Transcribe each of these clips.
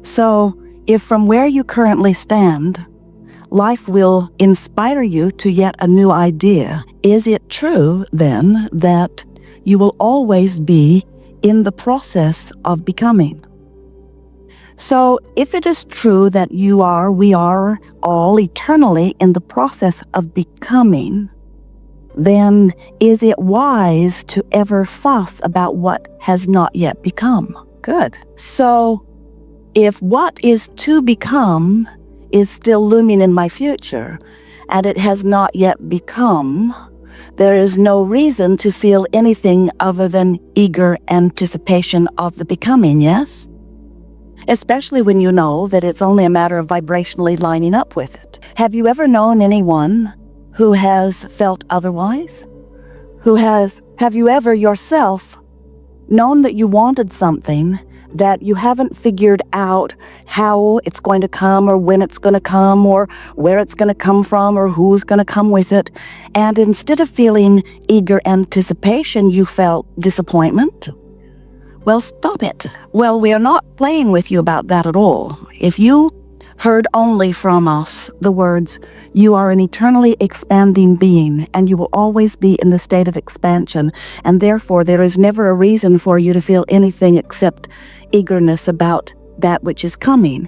So, if from where you currently stand, life will inspire you to yet a new idea, is it true, then, that you will always be in the process of becoming? So, if it is true that we are all eternally in the process of becoming, then is it wise to ever fuss about what has not yet become? Good. So, if what is to become is still looming in my future, and it has not yet become, there is no reason to feel anything other than eager anticipation of the becoming, yes? Especially when you know that it's only a matter of vibrationally lining up with it. Have you ever known anyone who has felt otherwise? Have you ever yourself known that you wanted something that you haven't figured out how it's going to come or when it's going to come or where it's going to come from or who's going to come with it, and instead of feeling eager anticipation, you felt disappointment? Well, stop it. Well, we are not playing with you about that at all. If you heard only from us the words, "You are an eternally expanding being, and you will always be in the state of expansion, and therefore there is never a reason for you to feel anything except eagerness about that which is coming."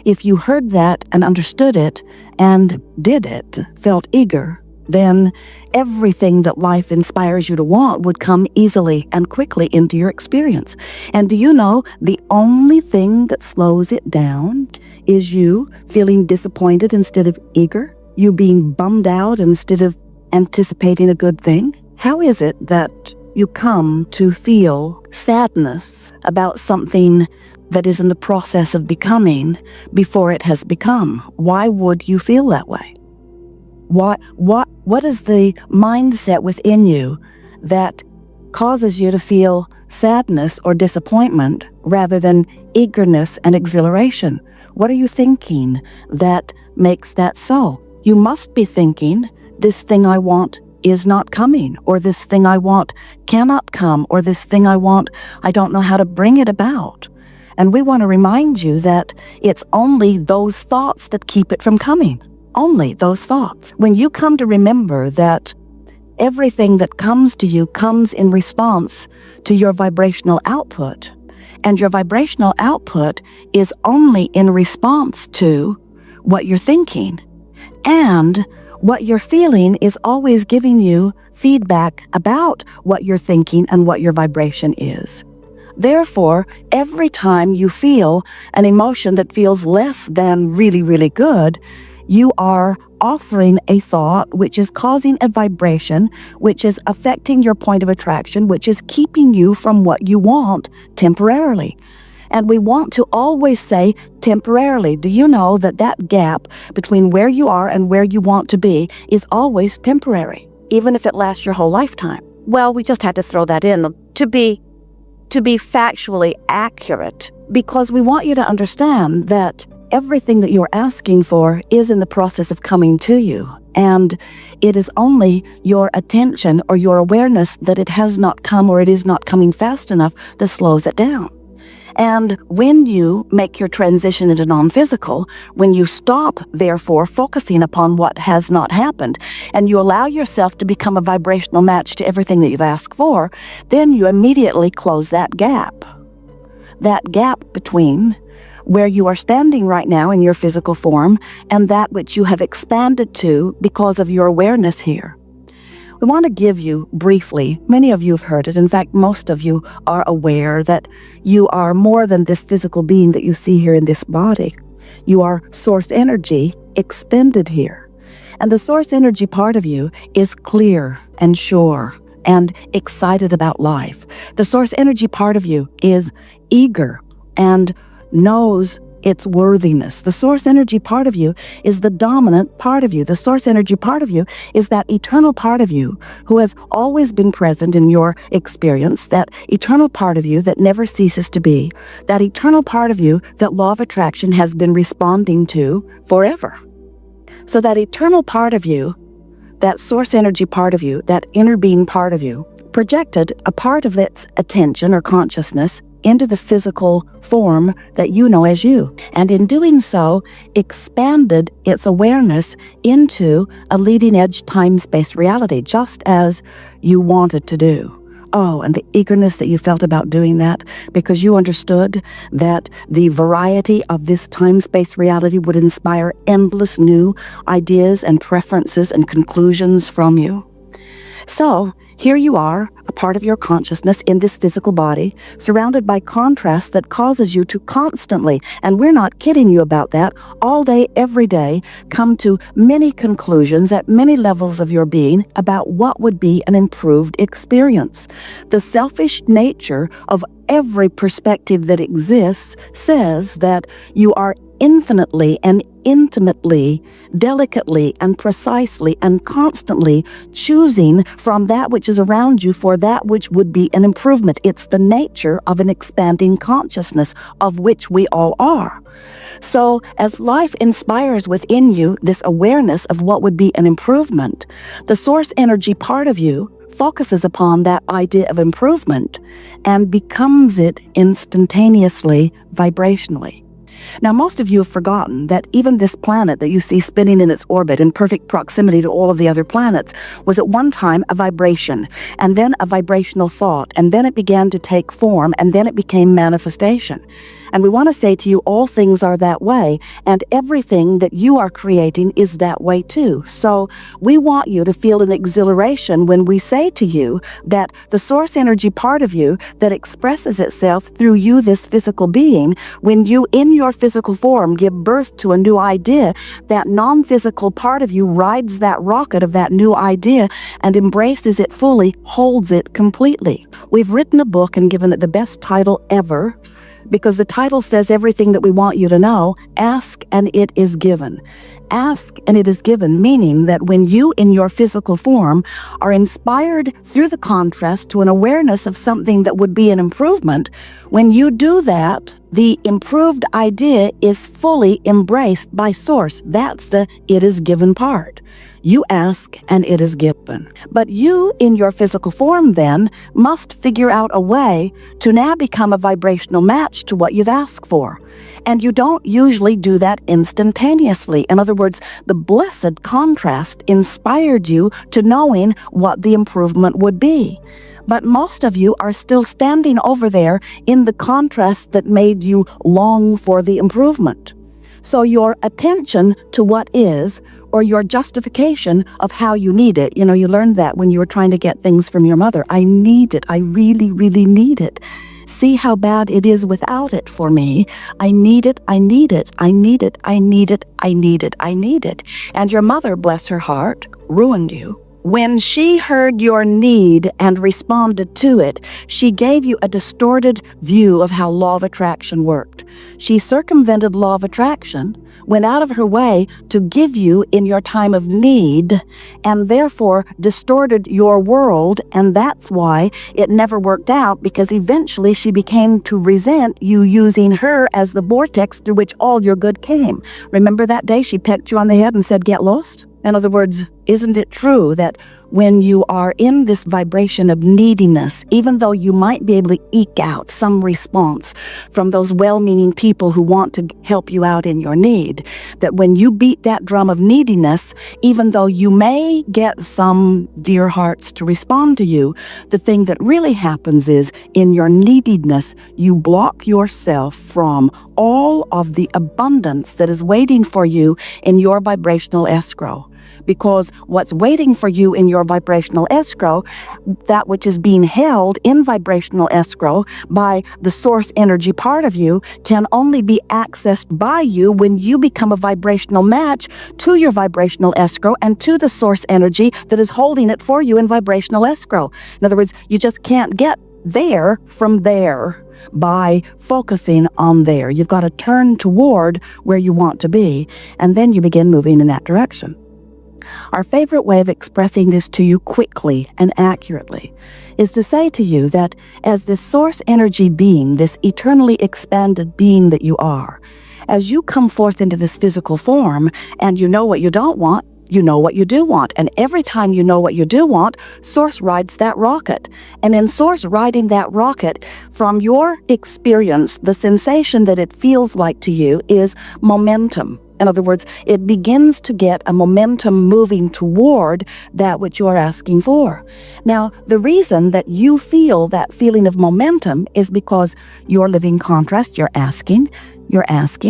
If you heard that and understood it and did it, felt eager, then everything that life inspires you to want would come easily and quickly into your experience. And do you know, the only thing that slows it down is you feeling disappointed instead of eager, you being bummed out instead of anticipating a good thing. How is it that you come to feel sadness about something that is in the process of becoming before it has become? Why would you feel that way? What is the mindset within you that causes you to feel sadness or disappointment rather than eagerness and exhilaration? What are you thinking that makes that so? You must be thinking, this thing I want is not coming, or this thing I want cannot come, or this thing I want, I don't know how to bring it about. And we want to remind you that it's only those thoughts that keep it from coming. Only those thoughts. When you come to remember that everything that comes to you comes in response to your vibrational output, and your vibrational output is only in response to what you're thinking, and what you're feeling is always giving you feedback about what you're thinking and what your vibration is. Therefore, every time you feel an emotion that feels less than really, really good, you are offering a thought which is causing a vibration, which is affecting your point of attraction, which is keeping you from what you want temporarily. And we want to always say temporarily. Do you know that that gap between where you are and where you want to be is always temporary, even if it lasts your whole lifetime? Well, we just had to throw that in to be factually accurate, because we want you to understand that everything that you're asking for is in the process of coming to you, and it is only your attention or your awareness that it has not come or it is not coming fast enough that slows it down. And when you make your transition into non-physical, when you stop, therefore, focusing upon what has not happened, and you allow yourself to become a vibrational match to everything that you've asked for, then you immediately close that gap. That gap between where you are standing right now in your physical form and that which you have expanded to because of your awareness here. We want to give you briefly, many of you have heard it, in fact most of you are aware that you are more than this physical being that you see here in this body. You are source energy expended here. And the source energy part of you is clear and sure and excited about life. The source energy part of you is eager and knows its worthiness. The source energy part of you is the dominant part of you. The source energy part of you is that eternal part of you who has always been present in your experience, that eternal part of you that never ceases to be, that eternal part of you that law of attraction has been responding to forever. So that eternal part of you, that source energy part of you, that inner being part of you, projected a part of its attention or consciousness into the physical form that you know as you. And in doing so, expanded its awareness into a leading-edge time-space reality, just as you wanted to do. Oh, and the eagerness that you felt about doing that, because you understood that the variety of this time-space reality would inspire endless new ideas and preferences and conclusions from you. So, here you are, a part of your consciousness in this physical body, surrounded by contrast that causes you to constantly, and we're not kidding you about that, all day, every day, come to many conclusions at many levels of your being about what would be an improved experience. The selfish nature of every perspective that exists says that you are infinitely and intimately, delicately and precisely and constantly choosing from that which is around you for that which would be an improvement. It's the nature of an expanding consciousness, of which we all are. So as life inspires within you this awareness of what would be an improvement, the source energy part of you focuses upon that idea of improvement and becomes it instantaneously, vibrationally. Now, most of you have forgotten that even this planet that you see spinning in its orbit in perfect proximity to all of the other planets was at one time a vibration, and then a vibrational thought, and then it began to take form, and then it became manifestation. And we want to say to you, all things are that way, and everything that you are creating is that way too. So we want you to feel an exhilaration when we say to you that the source energy part of you that expresses itself through you, this physical being, when you in your physical form give birth to a new idea, that non-physical part of you rides that rocket of that new idea and embraces it fully, holds it completely. We've written a book and given it the best title ever, because the title says everything that we want you to know. Ask and it is given. Ask and it is given, meaning that when you in your physical form are inspired through the contrast to an awareness of something that would be an improvement, when you do that, the improved idea is fully embraced by Source. That's the it is given part. You ask and it is given. But you in your physical form then must figure out a way to now become a vibrational match to what you've asked for. And you don't usually do that instantaneously. In other words, the blessed contrast inspired you to knowing what the improvement would be. But most of you are still standing over there in the contrast that made you long for the improvement. So your attention to what is, or your justification of how you need it, you learned that when you were trying to get things from your mother. I need it. I really, really need it. See how bad it is without it for me. I need it. I need it. I need it. I need it. I need it. I need it. And your mother, bless her heart, ruined you. When she heard your need and responded to it, she gave you a distorted view of how law of attraction worked. She circumvented law of attraction, went out of her way to give you in your time of need, and therefore distorted your world, and that's why it never worked out, because eventually she became to resent you using her as the vortex through which all your good came. Remember that day she pecked you on the head and said, "Get lost"? In other words, isn't it true that when you are in this vibration of neediness, even though you might be able to eke out some response from those well-meaning people who want to help you out in your need, that when you beat that drum of neediness, even though you may get some dear hearts to respond to you, the thing that really happens is, in your neediness, you block yourself from all of the abundance that is waiting for you in your vibrational escrow. Because what's waiting for you in your vibrational escrow, that which is being held in vibrational escrow by the source energy part of you, can only be accessed by you when you become a vibrational match to your vibrational escrow and to the source energy that is holding it for you in vibrational escrow. In other words, you just can't get there from there by focusing on there. You've got to turn toward where you want to be, and then you begin moving in that direction. Our favorite way of expressing this to you quickly and accurately is to say to you that as this source energy being, this eternally expanded being that you are, as you come forth into this physical form and you know what you don't want, you know what you do want. And every time you know what you do want, Source rides that rocket. And in Source riding that rocket, from your experience, the sensation that it feels like to you is momentum. In other words, it begins to get a momentum moving toward that which you're asking for. Now, the reason that you feel that feeling of momentum is because you're living contrast. You're asking,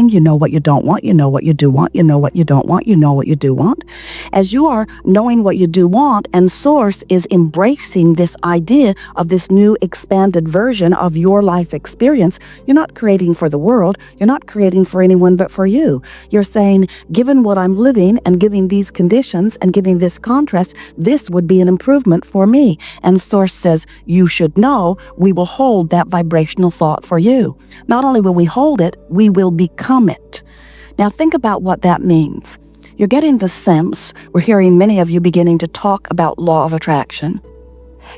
you know what you don't want, you know what you do want, you know what you don't want, you know what you do want. As you are knowing what you do want, and Source is embracing this idea of this new expanded version of your life experience, you're not creating for the world, you're not creating for anyone but for you. You're saying, given what I'm living and giving these conditions and giving this contrast, this would be an improvement for me. And Source says, you should know we will hold that vibrational thought for you. Not only will we hold it, we will become it. Now think about what that means. You're getting the sense, we're hearing many of you beginning to talk about law of attraction.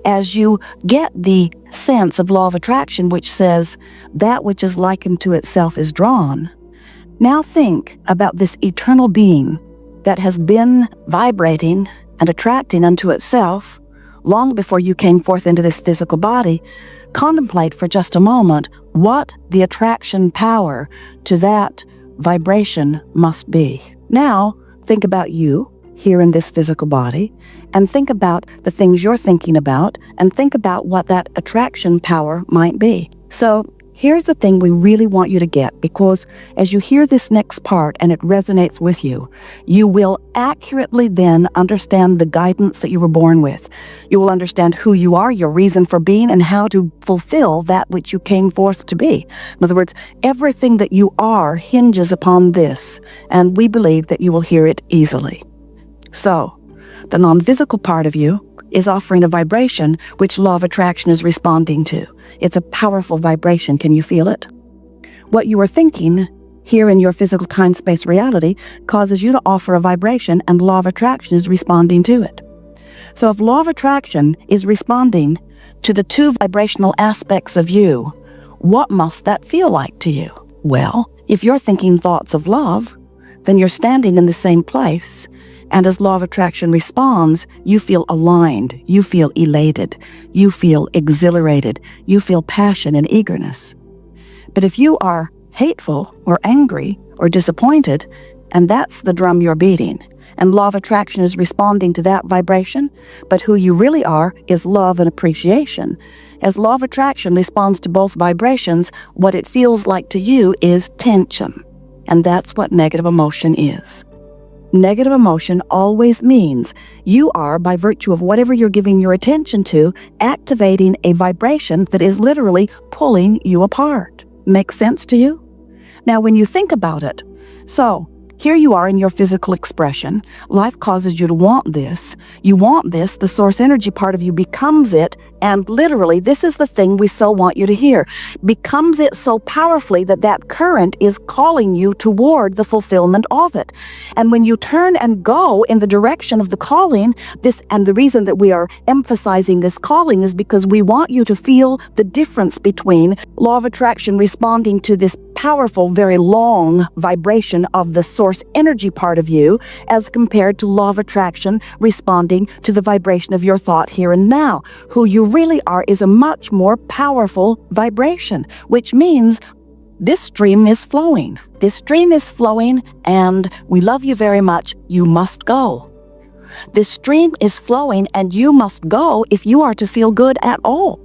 As you get the sense of law of attraction, which says that which is likened to itself is drawn, now think about this eternal being that has been vibrating and attracting unto itself long before you came forth into this physical body. Contemplate for just a moment what the attraction power to that vibration must be. Now, think about you here in this physical body, and think about the things you're thinking about, and think about what that attraction power might be. So, here's the thing we really want you to get, because as you hear this next part and it resonates with you, you will accurately then understand the guidance that you were born with. You will understand who you are, your reason for being, and how to fulfill that which you came forth to be. In other words, everything that you are hinges upon this, and we believe that you will hear it easily. So, the non-physical part of you is offering a vibration which law of attraction is responding to. It's a powerful vibration. Can you feel it? What you are thinking here in your physical time-space reality causes you to offer a vibration, and law of attraction is responding to it. So if law of attraction is responding to the two vibrational aspects of you, what must that feel like to you? Well, if you're thinking thoughts of love, then you're standing in the same place. And as law of attraction responds, you feel aligned, you feel elated, you feel exhilarated, you feel passion and eagerness. But if you are hateful or angry or disappointed, and that's the drum you're beating, and law of attraction is responding to that vibration, but who you really are is love and appreciation. As law of attraction responds to both vibrations, what it feels like to you is tension. And that's what negative emotion is. Negative emotion always means you are, by virtue of whatever you're giving your attention to, activating a vibration that is literally pulling you apart. Makes sense to you? Now, when you think about it, so here you are in your physical expression. Life causes you to want this. You want this, the source energy part of you becomes it, and literally, this is the thing we so want you to hear, becomes it so powerfully that that current is calling you toward the fulfillment of it. And when you turn and go in the direction of the calling, and the reason that we are emphasizing this calling is because we want you to feel the difference between law of attraction responding to this powerful, very long vibration of the source energy part of you as compared to law of attraction responding to the vibration of your thought here and now. Who you really are is a much more powerful vibration, which means this stream is flowing. This stream is flowing, and we love you very much. You must go. This stream is flowing, and you must go if you are to feel good at all.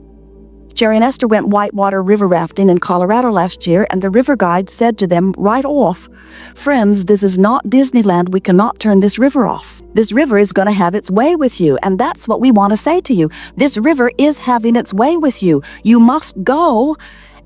Jerry and Esther went whitewater river rafting in Colorado last year, and the river guide said to them right off, "Friends, this is not Disneyland. We cannot turn this river off. This river is going to have its way with you." And that's what we want to say to you. This river is having its way with you. You must go.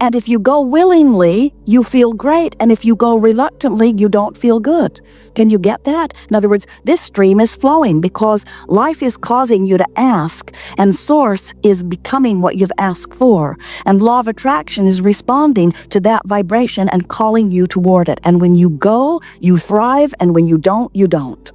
And if you go willingly, you feel great. And if you go reluctantly, you don't feel good. Can you get that? In other words, this stream is flowing because life is causing you to ask, and source is becoming what you've asked for. And law of attraction is responding to that vibration and calling you toward it. And when you go, you thrive. And when you don't, you don't.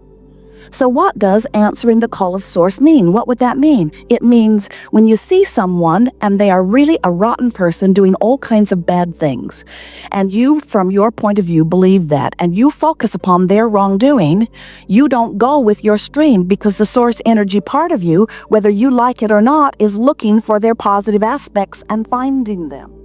So what does answering the call of source mean? What would that mean? It means when you see someone and they are really a rotten person doing all kinds of bad things, and you, from your point of view, believe that, and you focus upon their wrongdoing, you don't go with your stream because the source energy part of you, whether you like it or not, is looking for their positive aspects and finding them.